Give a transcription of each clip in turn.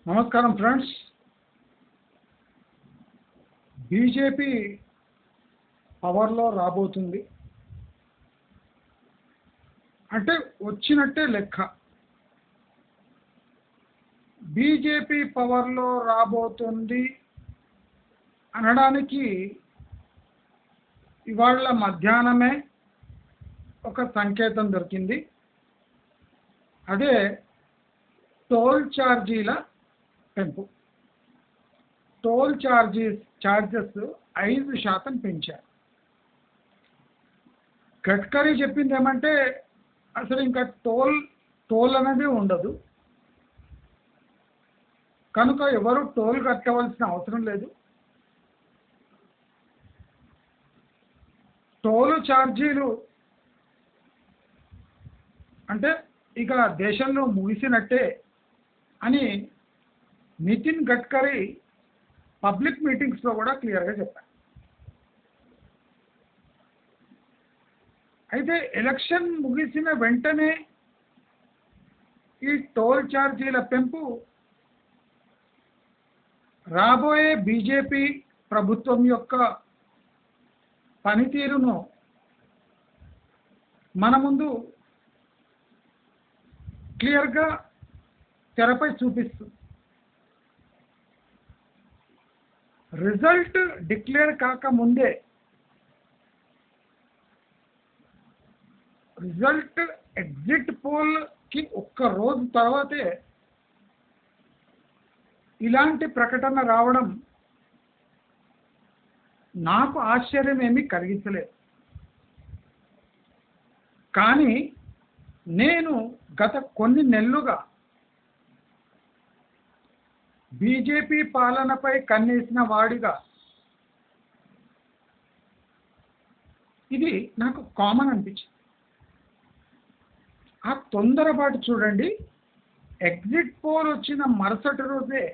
నమస్కారం friends. BJP పవర్లో రాబోతుంది అంటే వచ్చినట్టే లెక్క. బీజేపీ పవర్లో రాబోతుంది అనడానికి ఇవాళ మధ్యాహ్నమే ఒక సంకేతం దొరికింది. అదే టోల్ ఛార్జీల పెంపు. టోల్ ఛార్జెస్ 5% పెంచారు. గడ్కరీ చెప్పింది ఏమంటే అసలు ఇంకా టోల్ అనేది ఉండదు, కనుక ఎవరు టోల్ కట్టవలసిన అవసరం లేదు. టోల్ ఛార్జీలు అంటే ఇక దేశంలో ముగిసినట్టే అని నితిన్ గడ్కరీ పబ్లిక్ మీటింగ్స్లో కూడా క్లియర్గా చెప్పారు. అయితే ఎలక్షన్ ముగిసిన వెంటనే ఈ టోల్ ఛార్జీల పెంపు రాబోయే బీజేపీ ప్రభుత్వం యొక్క పనితీరును మన ముందు క్లియర్గా తెరపై చూపిస్తుంది. రిజల్ట్ డిక్లేర్ కాకముందే, రిజల్ట్ ఎగ్జిట్ పోల్కి ఒక్క రోజు తర్వాతే ఇలాంటి ప్రకటన రావడం నాకు ఆశ్చర్యం ఏమీ కలిగించలేదు. కానీ నేను గత కొన్ని నెలలుగా బీజేపీ పాలనపై కన్నేసిన వాడిగా ఇది నాకు కామన్ అనిపించింది. ఆ తొందరపాటు చూడండి, ఎగ్జిట్ పోల్ వచ్చిన మరుసటి రోజే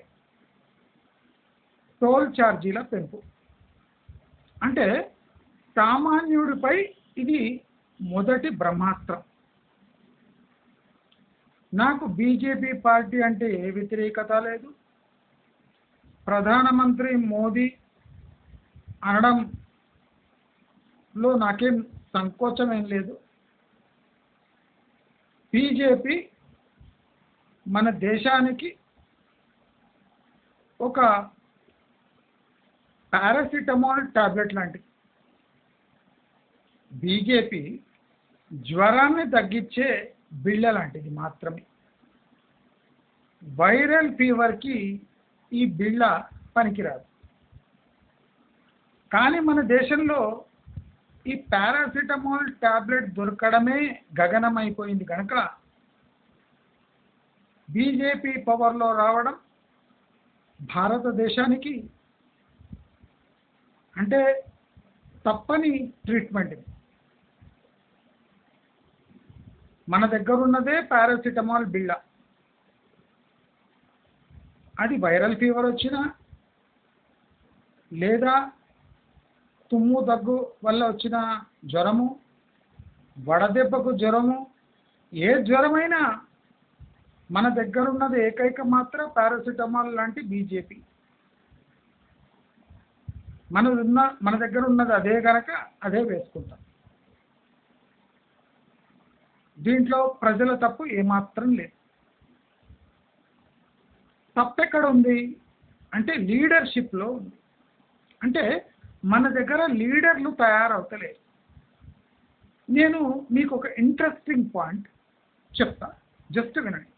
టోల్ ఛార్జీల పెంపు. అంటే సామాన్యుడిపై ఇది మొదటి బ్రహ్మాస్త్రం. నాకు బీజేపీ పార్టీ అంటే ఏ వ్యతిరేకత లేదు. ప్రధానమంత్రి మోదీ అనడంలో నాకేం సంకోచం ఏం లేదు. బీజేపీ మన దేశానికి ఒక పారాసిటమాల్ టాబ్లెట్ లాంటిది. బీజేపీ జ్వరాన్ని తగ్గించే బిళ్ళ లాంటిది మాత్రమే. వైరల్ ఫీవర్కి ఈ బిళ్ళ పనికిరాదు. కానీ మన దేశంలో ఈ పారాసిటమాల్ టాబ్లెట్ దొరకడమే గగనమైపోయింది కనుక బీజేపీ పవర్లో రావడం భారతదేశానికి అంటే తప్పని ట్రీట్మెంట్. మన దగ్గర ఉన్నదే పారాసిటమాల్ బిళ్ళ. అది వైరల్ ఫీవర్ వచ్చినా లేదా తుమ్ము దగ్గు వల్ల వచ్చిన జ్వరము, వడదెబ్బకు జ్వరము, ఏ జ్వరమైనా మన దగ్గర ఉన్నది ఏకైక మాత్ర పారాసిటమాల్ లాంటి బీజేపీ. మన దగ్గర ఉన్నది అదే కనుక అదే వేసుకుంటాం. దీంట్లో ప్రజల తప్పు ఏమాత్రం లేదు. తప్పెక్కడ ఉంది అంటే లీడర్షిప్లో ఉంది. అంటే మన దగ్గర లీడర్లు తయారవుతలేరు. నేను మీకు ఒక ఇంట్రెస్టింగ్ పాయింట్ చెప్తా, జస్ట్ వినండి.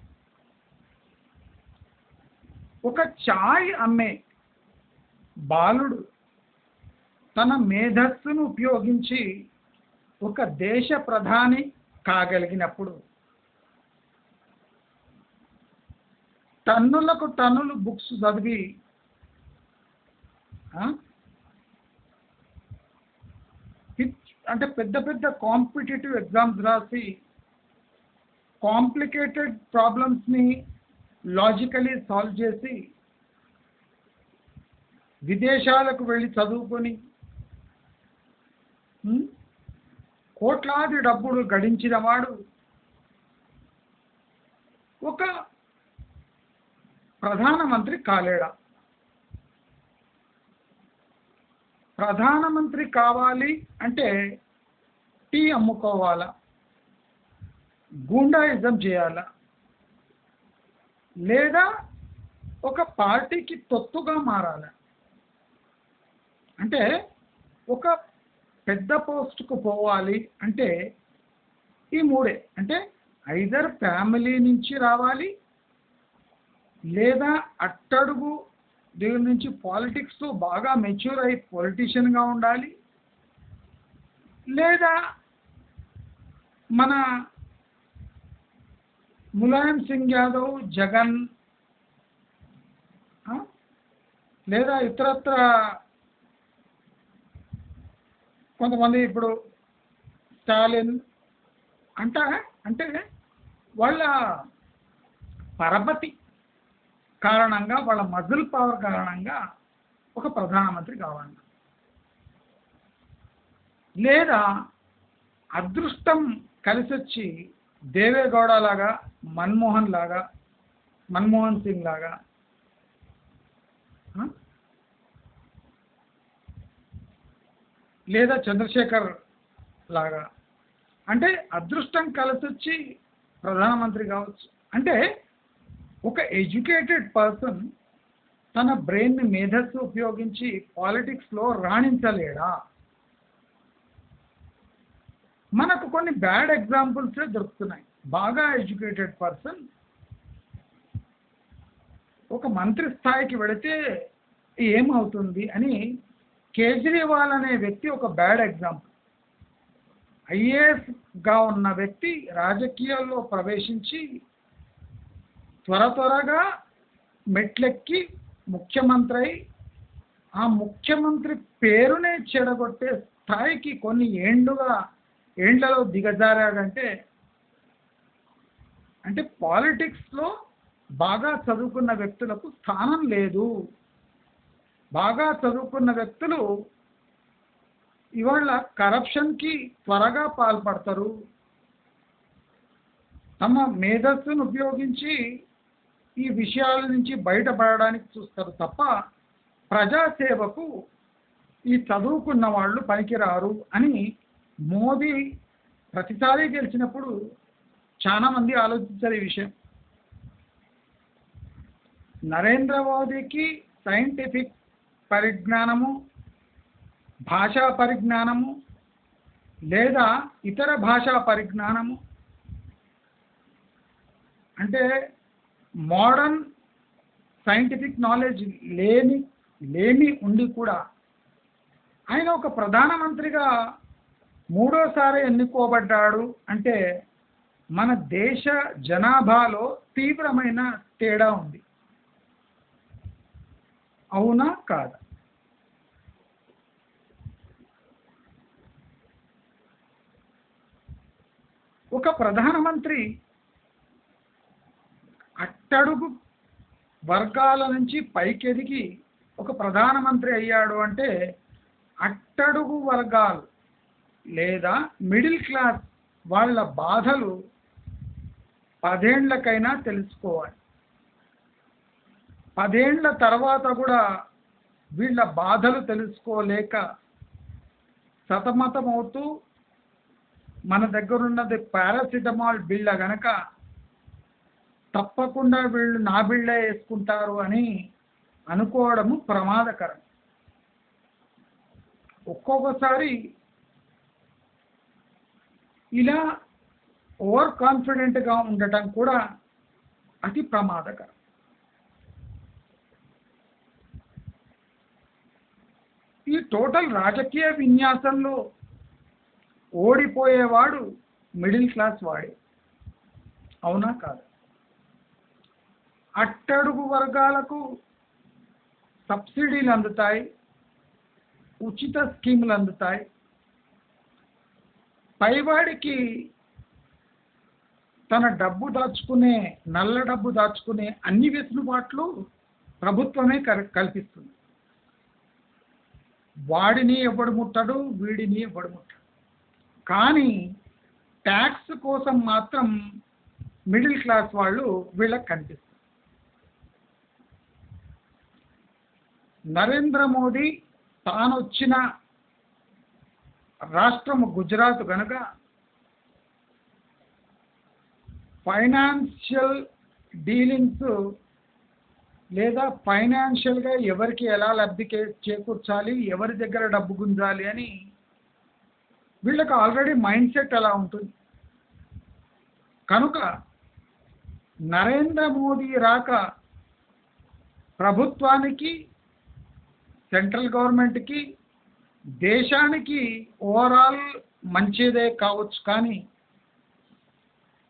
ఒక చాయ్ అమ్మే బాలుడు తన మేధస్సును ఉపయోగించి ఒక దేశ ప్రధాని కాగలిగినప్పుడు టన్నులకు టన్నులు బుక్స్ చదివి అంటే పెద్ద పెద్ద కాంపిటేటివ్ ఎగ్జామ్స్ రాసి కాంప్లికేటెడ్ ప్రాబ్లమ్స్ని లాజికలీ సాల్వ్ చేసి విదేశాలకు వెళ్ళి చదువుకొని కోట్లాది డబ్బులు గడించిన వాడు ఒక ప్రధానమంత్రి కాలేడా? ప్రధానమంత్రి కావాలి అంటే టీ అమ్ముకోవాలా, గూండాయిజం చేయాలా, లేదా ఒక పార్టీకి తొత్తుగా మారాలా? అంటే ఒక పెద్ద పోస్టుకు పోవాలి అంటే ఈ మూడే. అంటే ఐదర్ ఫ్యామిలీ నుంచి రావాలి, లేదా అట్టడుగు దీని నుంచి పాలిటిక్స్లో బాగా మెచ్యూర్ అయి పొలిటీషియన్గా ఉండాలి, లేదా మన ములాయం సింగ్ యాదవ్, జగన్, లేదా ఇతరత్ర కొంతమంది ఇప్పుడు స్టాలిన్ అంటే వాళ్ళ పరపతి కారణంగా, వాళ్ళ మజిల్ పవర్ కారణంగా ఒక ప్రధానమంత్రి కావాలి. లేదా అదృష్టం కలిసొచ్చి దేవేగౌడ లాగా, మన్మోహన్ సింగ్ లాగా, లేదా చంద్రశేఖర్ లాగా, అంటే అదృష్టం కలిసొచ్చి ప్రధానమంత్రి కావచ్చు. అంటే ఒక ఎడ్యుకేటెడ్ పర్సన్ తన బ్రెయిన్ని, మేధస్సు ఉపయోగించి పాలిటిక్స్లో రాణించలేడా? మనకు కొన్ని బ్యాడ్ ఎగ్జాంపుల్సే దొరుకుతున్నాయి. బాగా ఎడ్యుకేటెడ్ పర్సన్ ఒక మంత్రి స్థాయికి వెళితే ఏమవుతుంది అని కేజ్రీవాల్ అనే వ్యక్తి ఒక బ్యాడ్ ఎగ్జాంపుల్. ఐఏఎస్గా ఉన్న వ్యక్తి రాజకీయాల్లో ప్రవేశించి త్వరగా మెట్లెక్కి ముఖ్యమంత్రి అయి ఆ ముఖ్యమంత్రి పేరునే చెడగొట్టే స్థాయికి కొన్ని ఏండ్లలో దిగజారాడంటే, అంటే పాలిటిక్స్లో బాగా చదువుకున్న వ్యక్తులకు స్థానం లేదు. బాగా చదువుకున్న వ్యక్తులు ఇవాళ కరప్షన్కి త్వరగా పాల్పడతారు. తమ మేధస్సును ఉపయోగించి ఈ విషయాల నుంచి బయటపడడానికి చూస్తారు తప్ప ప్రజాసేవకు ఈ చదువుకున్న వాళ్ళు పనికిరారు అని మోదీ ప్రతిసారి గెలిచినప్పుడు చాలామంది ఆలోచించారు ఈ విషయం. నరేంద్ర మోదీకి సైంటిఫిక్ పరిజ్ఞానము, భాషా పరిజ్ఞానము, లేదా ఇతర భాషా పరిజ్ఞానము, అంటే మోడర్న్ సైంటిఫిక్ నాలెడ్జ్ లేని ఉండి కూడా ఆయన ఒక ప్రధానమంత్రిగా మూడోసారి ఎన్నుకోబడ్డాడు అంటే మన దేశ జనాభాలో తీవ్రమైన తేడా ఉంది. అవునా కాదా? ఒక ప్రధానమంత్రి అట్టడుగు వర్గాల నుంచి పైకెదిగి ఒక ప్రధానమంత్రి అయ్యాడు అంటే అట్టడుగు వర్గాలు లేదా మిడిల్ క్లాస్ వాళ్ళ బాధలు 10 ఏళ్లకైనా తెలుసుకోవాలి. 10 ఏళ్ల తర్వాత కూడా వీళ్ళ బాధలు తెలుసుకోలేక సతమతమవుతూ మన దగ్గర ఉన్నది పారాసిటమాల్ బిళ్ళ గనక తప్పకుండా వీళ్ళు నా బిళ్ళే వేసుకుంటారు అని అనుకోవడము ప్రమాదకరం. ఒక్కొక్కసారి ఇలా ఓవర్ కాన్ఫిడెంట్గా ఉండటం కూడా అతి ప్రమాదకరం. ఈ టోటల్ రాజకీయ విన్యాసంలో ఓడిపోయేవాడు మిడిల్ క్లాస్ వాడే. అవునా కాదు? అట్టడుగు వర్గాలకు సబ్సిడీలు అందుతాయి, ఉచిత స్కీములు అందుతాయి. పైవాడికి తన డబ్బు దాచుకునే, నల్ల డబ్బు దాచుకునే అన్ని వెసులుబాట్లు ప్రభుత్వమే కల్పిస్తుంది. వాడిని ఎవడు ముట్టడు, వీడిని ఎవడు ముట్టడు. కానీ ట్యాక్స్ కోసం మాత్రం మిడిల్ క్లాస్ వాళ్ళు వీళ్ళకి కనిపిస్తారు. నరేంద్ర మోదీ తాను వచ్చిన రాష్ట్రము గుజరాత్ కనుక ఫైనాన్షియల్ డీలింగ్స్ లేదా ఫైనాన్షియల్గా ఎవరికి ఎలా లబ్ధి చేకూర్చాలి, ఎవరి దగ్గర డబ్బు గుంజాలి అని వీళ్ళకి ఆల్రెడీ మైండ్ సెట్ ఎలా ఉంటుంది. కనుక నరేంద్ర మోదీ రాక ప్రభుత్వానికి, సెంట్రల్ గవర్నమెంట్కి, దేశానికి ఓవరాల్ మంచిదే కావచ్చు, కానీ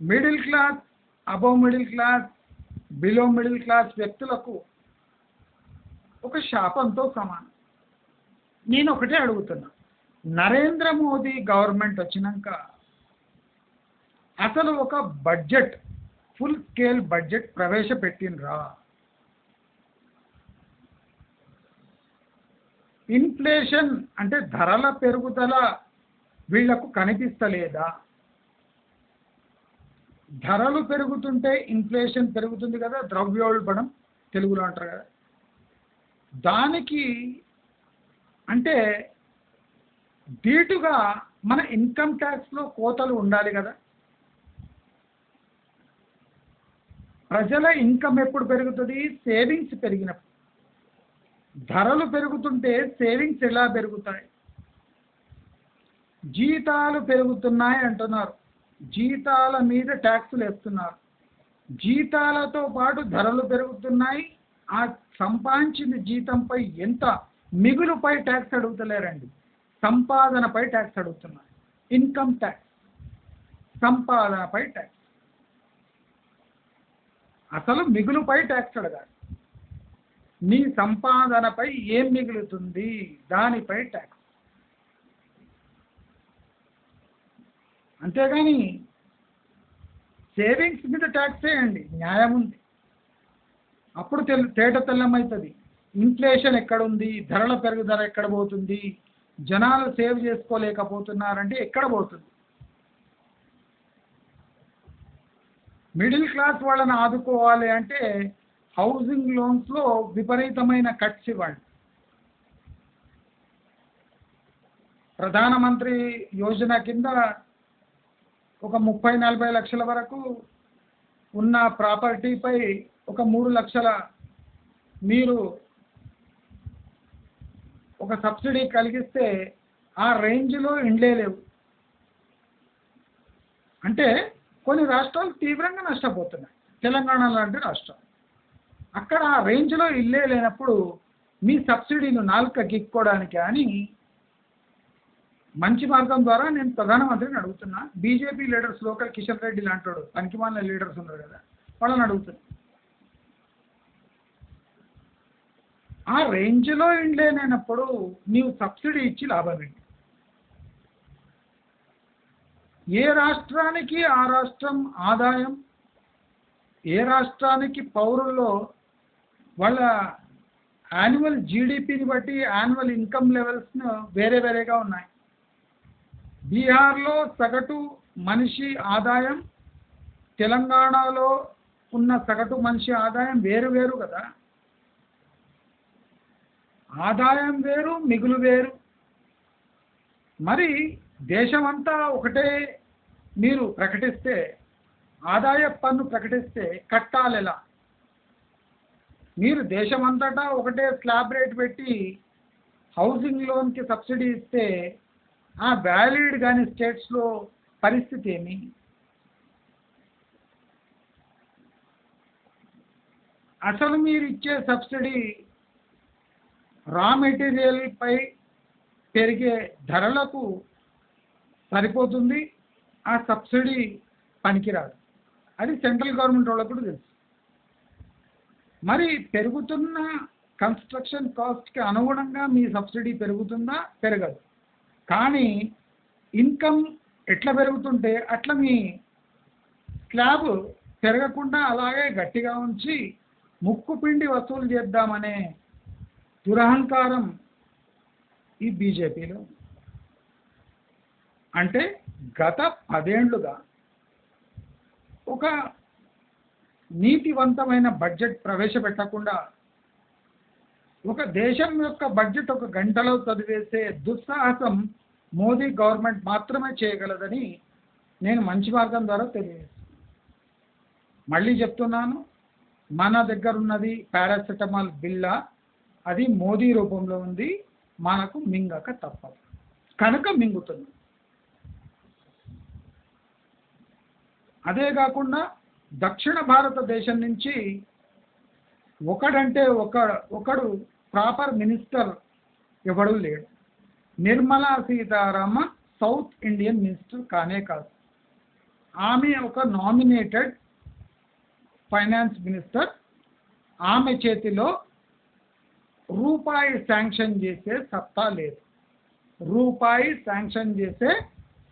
middle class, above middle class, below middle class వ్యక్తులకు ఒక శాపంతో సమానం. నేను ఒకటే అడుగుతున్నా, నరేంద్ర మోదీ గవర్నమెంట్ వచ్చినాక అసలు ఒక బడ్జెట్, ఫుల్ స్కేల్ బడ్జెట్ ప్రవేశపెట్టినరా? ఇన్ఫ్లేషన్ అంటే ధరల పెరుగుదల వీళ్లకు కనిపిస్తలేదా? ధరలు పెరుగుతుంటే ఇన్ఫ్లేషన్ పెరుగుతుంది కదా, ద్రవ్యోల్బణం తెలుగులో అంటారు కదా. దానికి అంటే దీటుగా మన ఇన్కమ్ ట్యాక్స్లో కోతలు ఉండాలి కదా. ప్రజల ఇన్కమ్ ఎప్పుడు పెరుగుతుంది? సేవింగ్స్ పెరిగినప్పుడు. ధరలు పెరుగుతుంటే సేవింగ్స్ ఎలా పెరుగుతాయి? జీతాలు పెరుగుతున్నాయి అంటున్నారు, జీతాల మీద ట్యాక్సులు వేస్తున్నారు. జీతాలతో పాటు ధరలు పెరుగుతున్నాయి, ఆ సంపాదించిన జీతంపై ఎంత మిగులుపై ట్యాక్స్ అడుగుతలేరండి, సంపాదనపై ట్యాక్స్ అడుగుతున్నారు. ఇన్కమ్ ట్యాక్స్, సంపాదనపై ట్యాక్స్. అసలు మిగులుపై ట్యాక్స్ అడగాలి. నీ సంపాదనపై ఏం మిగులుతుంది దానిపై ట్యాక్స్. అంతేగాని సేవింగ్స్ మీద ట్యాక్స్ వేయండి, న్యాయం ఉంది. అప్పుడు తేట తెల్లమవుతుంది. ఇన్ఫ్లేషన్ ఎక్కడుంది, ధరల పెరుగుదల ఎక్కడ పోతుంది, జనాలు సేవ్ చేసుకోలేకపోతున్నారంటే ఎక్కడ పోతుంది? మిడిల్ క్లాస్ వాళ్ళని ఆదుకోవాలి అంటే హౌసింగ్ లోన్స్లో విపరీతమైన కట్స్ ఇవ్వండి. ప్రధానమంత్రి యోజన కింద ఒక 30-40 లక్షల వరకు ఉన్న ప్రాపర్టీపై ఒక 3 లక్షల మీరు ఒక సబ్సిడీ కలిగిస్తే ఆ రేంజ్లో ఇండ్లే లేవు. అంటే కొన్ని రాష్ట్రాలు తీవ్రంగా నష్టపోతున్నాయి, తెలంగాణ లాంటి రాష్ట్రం. అక్కడ ఆ రేంజ్లో ఇల్లే లేనప్పుడు మీ సబ్సిడీలు నాలుక గిక్కోవడానికి అని మంచి మార్గం ద్వారా నేను ప్రధానమంత్రిని అడుగుతున్నా. BJP leaders, local Kishan Reddy లాంటి పనికిమాలిన లీడర్స్ ఉన్నారు కదా, వాళ్ళని అడుగుతున్నా. ఆ రేంజ్లో ఇండ్లేనప్పుడు నీవు సబ్సిడీ ఇచ్చి లాభం ఏంటి? ఏ రాష్ట్రానికి ఆ రాష్ట్రం ఆదాయం, ఏ రాష్ట్రానికి పౌరుల్లో వాళ్ళ యాన్యువల్ జీడిపిని బట్టి యాన్యువల్ ఇన్కమ్ లెవెల్స్ వేరే వేరేగా ఉన్నాయి. బీహార్లో సగటు మనిషి ఆదాయం, తెలంగాణలో ఉన్న సగటు మనిషి ఆదాయం వేరు వేరు కదా. ఆదాయం వేరు, మిగులు వేరు. మరి దేశమంతా ఒకటే మీరు ప్రకటిస్తే, ఆదాయ పన్ను ప్రకటిస్తే కట్టాలి ఎలా? మీరు దేశమంతటా ఒకటే స్లాబ్ రేట్ పెట్టి హౌసింగ్ లోన్కి సబ్సిడీ ఇస్తే ఆ వ్యాలిడ్ కానీ స్టేట్స్లో పరిస్థితి ఏమి? అసలు మీరు ఇచ్చే సబ్సిడీ రా మెటీరియల్ పై పెరిగే ధరలకు సరిపోతుంది, ఆ సబ్సిడీ పనికిరాదు. అది సెంట్రల్ గవర్నమెంట్ వాళ్ళకు కూడా తెలుసు. మరి పెరుగుతున్న కన్స్ట్రక్షన్ కాస్ట్కి అనుగుణంగా మీ సబ్సిడీ పెరుగుతుందా? పెరగదు. కానీ ఇన్కమ్ ఎట్లా పెరుగుతుంటే అట్లా మీ స్లాబ్ పెరగకుండా అలాగే గట్టిగా ఉంచి ముక్కు పిండి వసూలు చేద్దామనే దురహంకారం ఈ బీజేపీలో. అంటే గత 10 ఏళ్లుగా ఒక నీతివంతమైన బడ్జెట్ ప్రవేశపెట్టకుండా ఒక దేశం యొక్క బడ్జెట్ ఒక గంటలో చదివేసే దుస్సాహసం మోదీ గవర్నమెంట్ మాత్రమే చేయగలదని నేను మంచి మార్గం ద్వారా తెలియజేస్తున్నాను. మళ్ళీ చెప్తున్నాను, మన దగ్గర ఉన్నది పారాసెటమాల్ బిల్లా, అది మోదీ రూపంలో ఉంది, మనకు మింగక తప్పదు కనుక మింగుతుంది. అదే కాకుండా దక్షిణ భారతదేశం నుంచి ఒకడంటే ఒకడు ప్రాపర్ మినిస్టర్ ఎవడు లేడు. Nirmala Sitharaman south Indian minister కానే కాదు, ఆమె ఒక నామినేటెడ్ ఫైనాన్స్ మినిస్టర్. ఆమె చేతిలో రూపాయి శాంక్షన్ చేసే సత్తా లేదు. రూపాయి శాంక్షన్ చేసే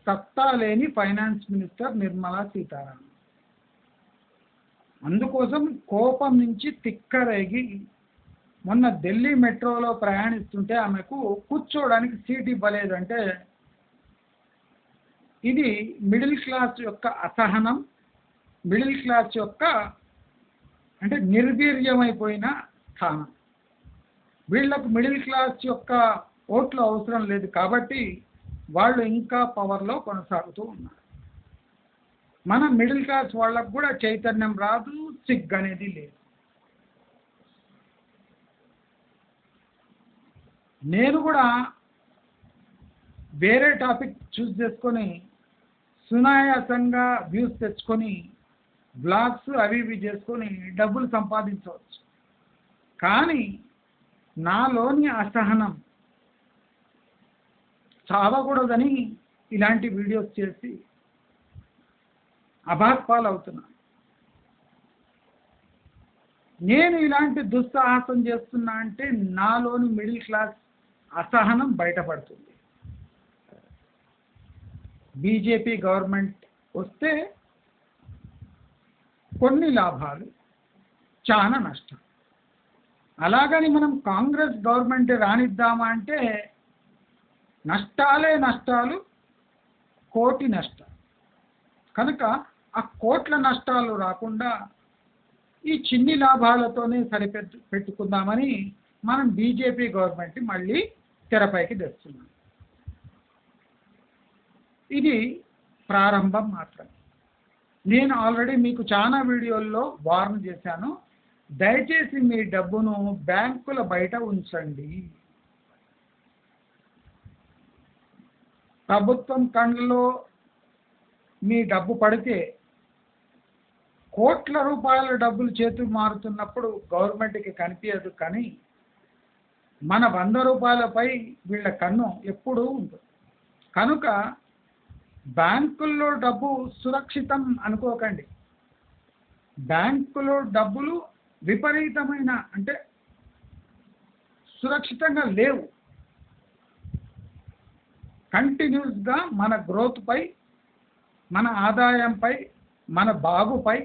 సత్తా లేని ఫైనాన్స్ మినిస్టర్ నిర్మలా సీతారామన్. అందుకోసం కోపం నుంచి తిక్కరేగి మొన్న ఢిల్లీ మెట్రోలో ప్రయాణిస్తుంటే ఆమెకు కూర్చోవడానికి సీట్ ఇవ్వలేదంటే ఇది మిడిల్ క్లాస్ యొక్క అసహనం, మిడిల్ క్లాస్ యొక్క అంటే నిర్వీర్యమైపోయిన స్థానం. వీళ్లకు మిడిల్ క్లాస్ యొక్క ఓట్లు అవసరం లేదు కాబట్టి వాళ్ళు ఇంకా పవర్లో కొనసాగుతూ ఉన్నారు. మన మిడిల్ క్లాస్ వాళ్ళకు కూడా చైతన్యం రాదు, సిగ్గు అనేది లేదు. నేను కూడా వేరే టాపిక్ చూస్ చేసుకొని సునాయాసంగా వ్యూస్ తెచ్చుకొని బ్లాగ్స్ అవి ఇవి చేసుకొని డబ్బులు సంపాదించవచ్చు. కానీ నాలోని అసహనం చావకూడదని ఇలాంటి వీడియోస్ చేసి అభాస్పాలవుతున్నాను. నేను ఇలాంటి దుస్సాహసం చేస్తున్నా అంటే నాలోని మిడిల్ క్లాస్ అసహనం బయటపడుతుంది. బీజేపీ గవర్నమెంట్ వస్తే కొన్ని లాభాలు, చాలా నష్టం. అలాగని మనం కాంగ్రెస్ గవర్నమెంట్ రానిద్దామా అంటే నష్టాలే నష్టాలు, కోటి నష్టాలు. కనుక ఆ కోట్ల నష్టాలు రాకుండా ఈ చిన్ని లాభాలతోనే పెట్టుకుందామని మనం బీజేపీ గవర్నమెంట్ మళ్ళీ తెరపైకి తెస్తున్నాం. ఇది ప్రారంభం మాత్రమే. నేను ఆల్రెడీ మీకు చాలా వీడియోల్లో వార్న్ చేశాను, దయచేసి మీ డబ్బును బ్యాంకుల బయట ఉంచండి. ప్రభుత్వం కళ్ళలో మీ డబ్బు పడితే కోట్ల రూపాయల డబ్బులు చేతులు మారుతున్నప్పుడు గవర్నమెంట్కి కనిపించదు, కానీ మన 100 రూపాయలపై వీళ్ళ కన్ను ఎప్పుడూ ఉంటుంది. కనుక బ్యాంకుల్లో డబ్బు సురక్షితం అనుకోకండి. బ్యాంకులో డబ్బులు విపరీతమైన అంటే సురక్షితంగా లేవు. కంటిన్యూస్గా మన గ్రోత్పై, మన ఆదాయంపై, మన బాగుపై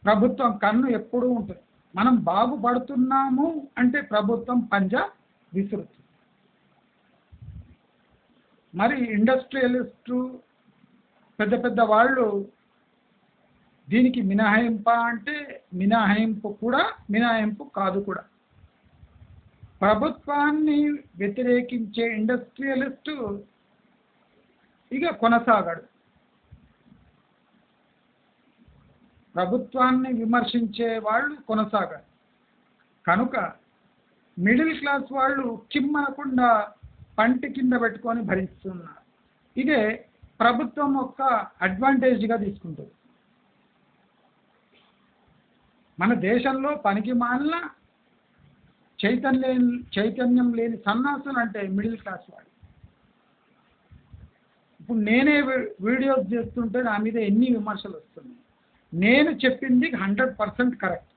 ప్రభుత్వం కన్ను ఎప్పుడూ ఉంటుంది. మనం బాగుపడుతున్నాము అంటే ప్రభుత్వం పంజా విసురుతుంది. మరి ఇండస్ట్రియలిస్టు పెద్ద పెద్ద వాళ్ళు దీనికి మినహాయింప అంటే మినహాయింపు కూడా మినహాయింపు కాదు కూడా. ప్రభుత్వాన్ని వ్యతిరేకించే ఇండస్ట్రియలిస్టు ఇక కొనసాగడు. ప్రభుత్వాన్ని విమర్శించే వాళ్ళు కొనసాగారు. కనుక మిడిల్ క్లాస్ వాళ్ళు కిమ్మనకుండా పంటి కింద పెట్టుకొని భరిస్తున్నారు. ఇదే ప్రభుత్వం యొక్క అడ్వాంటేజ్గా తీసుకుంటుంది. మన దేశంలో పనికి మాలిన చైతన్యం లేని సన్నాసులు అంటే మిడిల్ క్లాస్ వాళ్ళు. ఇప్పుడు నేనే వీడియోస్ చేస్తుంటే నా మీద ఎన్ని విమర్శలు వస్తున్నాయి. నేను చెప్పింది 100% కరెక్ట్,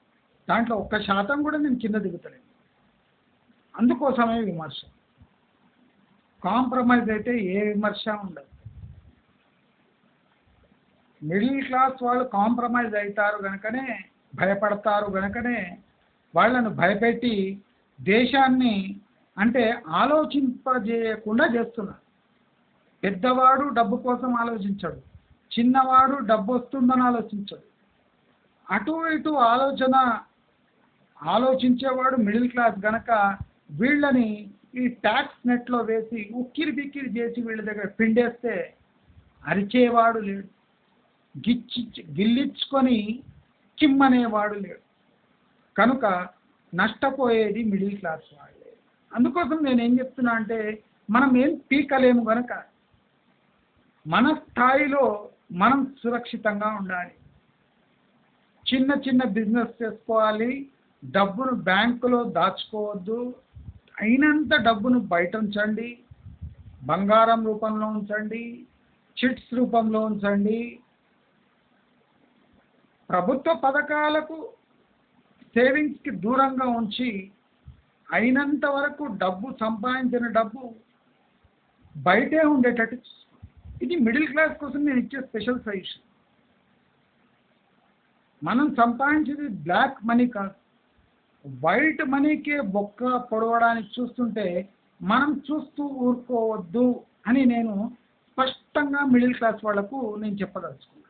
దాంట్లో 1% కూడా నేను కింద దిగుతలేను. అందుకోసమే విమర్శ. కాంప్రమైజ్ అయితే ఏ విమర్శ ఉండదు. మిడిల్ క్లాస్ వాళ్ళు కాంప్రమైజ్ అవుతారు కనుకనే, భయపడతారు కనుకనే వాళ్ళను భయపెట్టి దేశాన్ని అంటే ఆలోచింపజేయకుండా చేస్తున్నారు. పెద్దవాడు డబ్బు కోసం ఆలోచించడు, చిన్నవాడు డబ్బు వస్తుందని ఆలోచించడు. అటు ఇటు ఆలోచించేవాడు మిడిల్ క్లాస్ గనక వీళ్ళని ఈ ట్యాక్స్ నెట్లో వేసి ఉక్కిరి బిక్కిరి చేసి వీళ్ళ దగ్గర పిండేస్తే అరిచేవాడు లేడు, గిల్లించుకొని చిమ్మనేవాడు లేడు. కనుక నష్టపోయేది మిడిల్ క్లాస్ వాళ్ళే. అందుకోసం నేను ఏం చెప్తున్నా అంటే మనం ఏం పీకలేము కనుక మన స్థాయిలో మనం సురక్షితంగా ఉండాలి. చిన్న చిన్న బిజినెస్ చేసుకోవాలి, డబ్బును బ్యాంకులో దాచుకోవద్దు, అయినంత డబ్బును బయట ఉంచండి, బంగారం రూపంలో ఉంచండి, చిట్స్ రూపంలో ఉంచండి. ప్రభుత్వ పథకాలకు సేవింగ్స్కి దూరంగా ఉంచి అయినంత వరకు డబ్బు సంపాదించిన డబ్బు బయటే ఉండేటట్టు. ఇది మిడిల్ క్లాస్ కోసం నేను ఇచ్చే స్పెషల్ సజెషన్. మనం సంపాదించేది బ్లాక్ మనీ కాదు, వైట్ మనీకే బొక్క పొడవడానికి చూస్తుంటే మనం చూస్తూ ఊరుకోవద్దు అని నేను స్పష్టంగా మిడిల్ క్లాస్ వాళ్లకు నేను చెప్పదలుచుకున్నాను.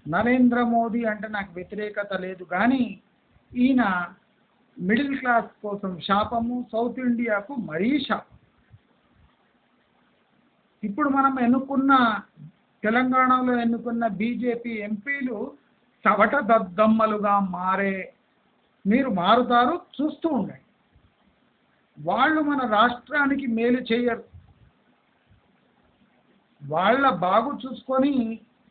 నరేంద్ర మోదీ అంటే నాకు వ్యతిరేకత లేదు, కానీ ఈయన మిడిల్ క్లాస్ కోసం శాపము, సౌత్ ఇండియాకు మరీ శాపం. ఇప్పుడు మనం ఎన్నుకున్న తెలంగాణలో ఎన్నుకున్న బీజేపీ ఎంపీలు చవట దద్దమ్మలుగా మీరు మారుతారు, చూస్తూ ఉండండి. వాళ్ళు మన రాష్ట్రానికి మేలు చేయరు. వాళ్ళ బాగు చూసుకొని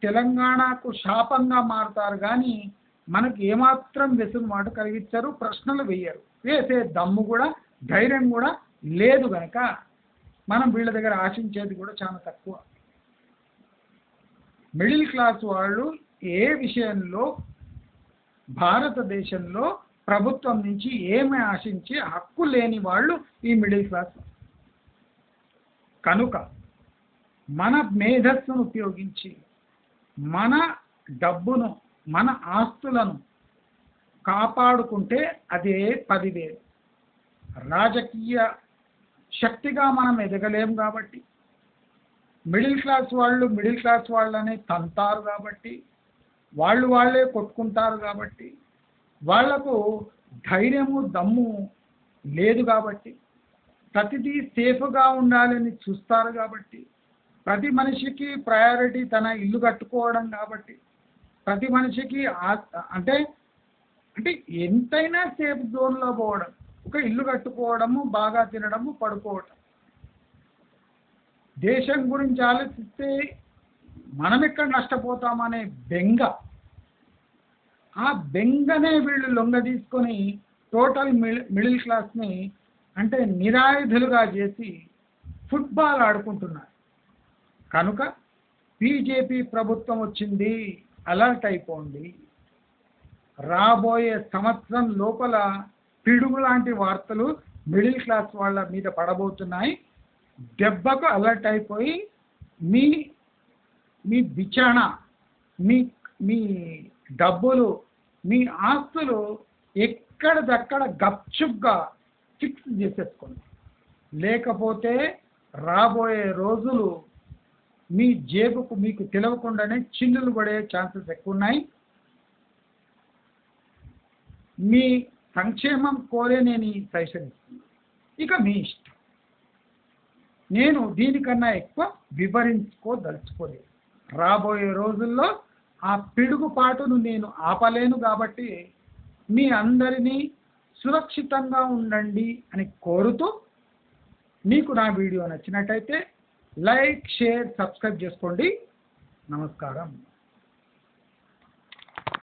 తెలంగాణకు శాపంగా మారుతారు, కానీ మనకు ఏమాత్రం వెసులుబాటు కలిగించరు, ప్రశ్నలు వేయరు. వేసే దమ్ము కూడా ధైర్యం కూడా లేదు కనుక మనం వీళ్ళ దగ్గర ఆశించేది కూడా చాలా తక్కువ. మిడిల్ క్లాస్ వాళ్ళు ఏ విషయంలో భారతదేశంలో ప్రభుత్వం నుంచి ఏమి ఆశించి హక్కు లేని వాళ్ళు ఈ మిడిల్ క్లాస్. కనుక మన మేధస్సును ఉపయోగించి మన డబ్బును, మన ఆస్తులను కాపాడుకుంటే అదే 10,000. రాజకీయ శక్తిగా మనం ఎదగలేము కాబట్టి, మిడిల్ క్లాస్ వాళ్ళని తంతారు కాబట్టి, వాళ్ళే కొట్టుకుంటారు కాబట్టి, వాళ్లకు ధైర్యము దమ్ము లేదు కాబట్టి, ప్రతిదీ సేఫ్గా ఉండాలని చూస్తారు కాబట్టి, ప్రతి మనిషికి ప్రయారిటీ తన ఇల్లు కట్టుకోవడం కాబట్టి, ప్రతి మనిషికి అంటే ఎంతైనా సేఫ్ జోన్లో పోవడం, ఒక ఇల్లు కట్టుకోవడము, బాగా తినడము, పడుకోవడం. దేశం గురించి ఆలోచిస్తే మనం ఎక్కడ నష్టపోతామనే బెంగ, ఆ బెంగనే వీళ్ళు లొంగ తీసుకొని టోటల్ మిడిల్ క్లాస్ని అంటే నిరాయుధులుగా చేసి ఫుట్బాల్ ఆడుకుంటున్నారు. కనుక బీజేపీ ప్రభుత్వం వచ్చింది, అలర్ట్ అయిపోండి. రాబోయే సంవత్సరం లోపల పిడుగు లాంటి వార్తలు మిడిల్ క్లాస్ వాళ్ళ మీద పడబోతున్నాయి. దెబ్బకు అలర్ట్ అయిపోయి మీ మీ బిచాణ, మీ డబ్బులు, మీ ఆస్తులు ఎక్కడిదక్కడ గప్చుప్గా ఫిక్స్ చేసేసుకోండి. లేకపోతే రాబోయే రోజులు మీ జేబుకు మీకు తెలియకుండానే చిల్లులు పడే ఛాన్సెస్ ఎక్కువ ఉన్నాయి. మీ సంక్షేమం కోరే నేను ఈ సజెషన్ ఇస్తున్నాను. ఇక మీ ఇష్టం. నేను దీనికన్నా ఎక్కువ వివరించుకోదలుచుకోలేదు. రాబోయే రోజుల్లో ఆ పిడుగుపాటును నేను ఆపలేను కాబట్టి మీ అందరినీ సురక్షితంగా ఉండండి అని కోరుతూ, మీకు నా వీడియో నచ్చినట్టయితే లైక్, షేర్, సబ్స్క్రైబ్ చేసుకోండి. నమస్కారం.